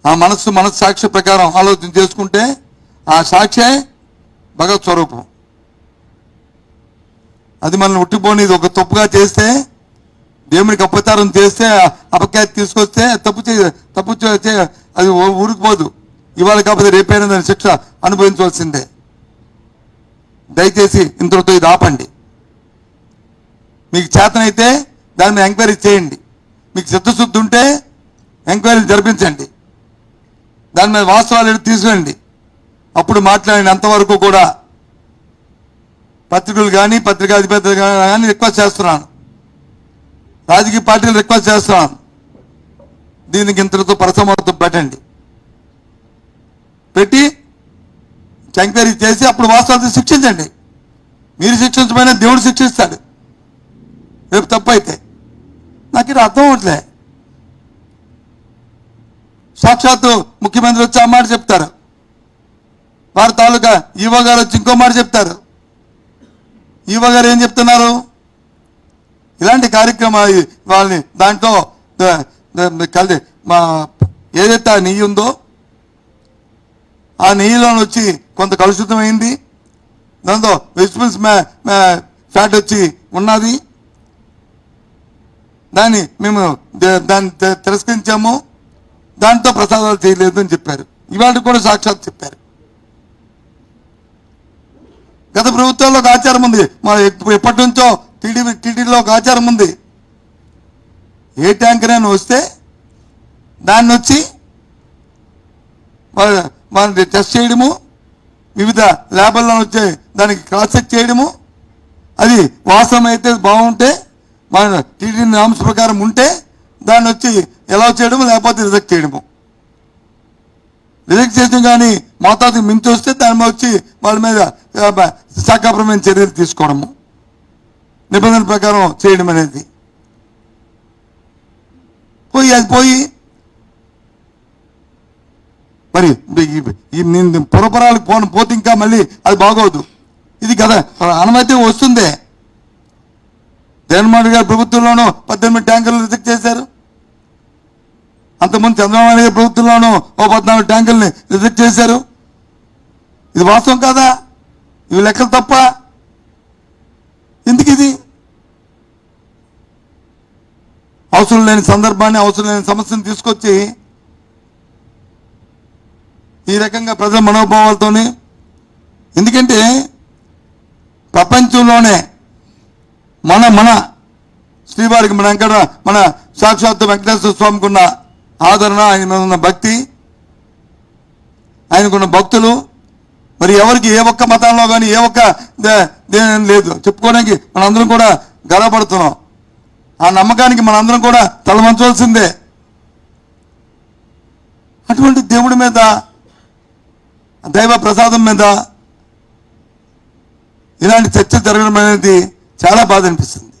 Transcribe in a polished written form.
ఆ మనస్సాక్షి ప్రకారం ఆలోచన చేసుకుంటే ఆ సాక్షే భగవత్ స్వరూపం. అది మనల్ని ఉట్టిపోనిది ఒక తప్పుగా చేస్తే, దేవునికి అపచారం చేస్తే, అపఖ్యాతి తీసుకొస్తే తప్పు అది ఊరికిపోదు. ఇవాళ కాకపోతే రేపైనా దాని శిక్ష అనుభవించవలసిందే. దయచేసి ఇంతటితో ఇది ఆపండి. మీకు చేతనైతే దాని మీద ఎంక్వైరీ చేయండి. మీకు చిత్తశుద్ధి ఉంటే ఎంక్వైరీ జరిపించండి. దాని మీద వాస్తవాలు తీసుకురండి. అప్పుడు మాట్లాడండి. అంతవరకు కూడా పత్రికలు కానీ పత్రికా అధిపతులు కానీ రిక్వెస్ట్ చేస్తున్నాను, రాజకీయ పార్టీలు రిక్వెస్ట్ చేస్తున్నాను, దీనికి ఇంతటితో పరిసమాప్తం పెట్టండి. పెట్టి ఎంక్వైరీ చేసి అప్పుడు వాస్తవాలతో శిక్షించండి. మీరు శిక్షించమైనా దేవుడు శిక్షిస్తాడు రేపు తప్పు అయితే. నాకు ఇది అర్థం అవట్లే. సాక్షాత్తు ముఖ్యమంత్రి వచ్చి ఆ మాట చెప్తారు, వారి తాలూకా ఈవో గారు వచ్చి ఇంకో మాట చెప్తారు. ఈవో గారు ఏం చెప్తున్నారు? ఇలాంటి కార్యక్రమాలు వాళ్ళని దాంట్లో కలిసి ఏదైతే ఆ నెయ్యి ఉందో ఆ నెయ్యిలో వచ్చి కొంత కలుషితమైంది, దాంతో వెజిటబుల్స్ ఫ్యాట్ వచ్చి ఉన్నది, మేము దాన్ని తిరస్కరించాము, దాంతో ప్రసాదాలు చేయలేదు అని చెప్పారు. ఇవాళ కూడా సాక్షాత్ చెప్పారు. గత ప్రభుత్వాల్లో ఒక ఆచారం ఉంది, ఎప్పటి నుంచో టీడీలో ఒక ఆచారం ఉంది. ఏ ట్యాంకర్ అయినా వస్తే దాన్ని వచ్చి వాళ్ళని టెస్ట్ చేయడము, వివిధ ల్యాబుల్లో వచ్చే దానికి క్రాస్ చెక్ చేయడము, అది వాస్తవం అయితే బాగుంటే మన టీడీ నామ్స్ ప్రకారం ఉంటే దాన్ని వచ్చి ఎలా చేయడము, లేకపోతే రిజెక్ట్ చేయడము. రిజెక్ట్ చేయడం కానీ మోతాదుకి మించి వస్తే దాని మీద వచ్చి వాళ్ళ మీద శాఖాపరమైన చర్యలు తీసుకోవడము, నిబంధనల ప్రకారం చేయడం అనేది పోయి మరి పురపరాలకు పోతే ఇంకా మళ్ళీ అది బాగోదు. ఇది కదా అనుమతి వస్తుందే. జగన్మోహన్ రెడ్డి గారి ప్రభుత్వంలోనూ 18 ట్యాంకర్లు రిజెక్ట్ చేశారు. అంతకుముందు చంద్రబాబు నాయుడు గారి ప్రభుత్వంలోనూ 14 ట్యాంకర్ని రిజెక్ట్ చేశారు. ఇది వాస్తవం కాదా? ఇవి లెక్కలు తప్ప? ఎందుకు ఇది? అవసరం లేని సందర్భాన్ని, అవసరం లేని సమస్యను తీసుకొచ్చి ఈ రకంగా ప్రజల మనోభావాలతోనే. ఎందుకంటే ప్రపంచంలోనే మన శ్రీవారికి మన సాక్షాత్తు వెంకటేశ్వర స్వామికి ఉన్న ఆదరణ, ఆయన మీద ఉన్న భక్తి, ఆయనకున్న భక్తులు మరి ఎవరికి ఏ ఒక్క మతంలో కానీ ఏ ఒక్క దేని లేదు చెప్పుకోవడానికి మనందరం కూడా గర్వపడుతున్నాం. ఆ నమ్మకానికి మనందరం కూడా తలవంచవలసిందే. అటువంటి దేవుడి మీద, దైవ ప్రసాదం మీద ఇలాంటి చర్చ జరగడం అనేది చాలా బాధ అనిపిస్తుంది.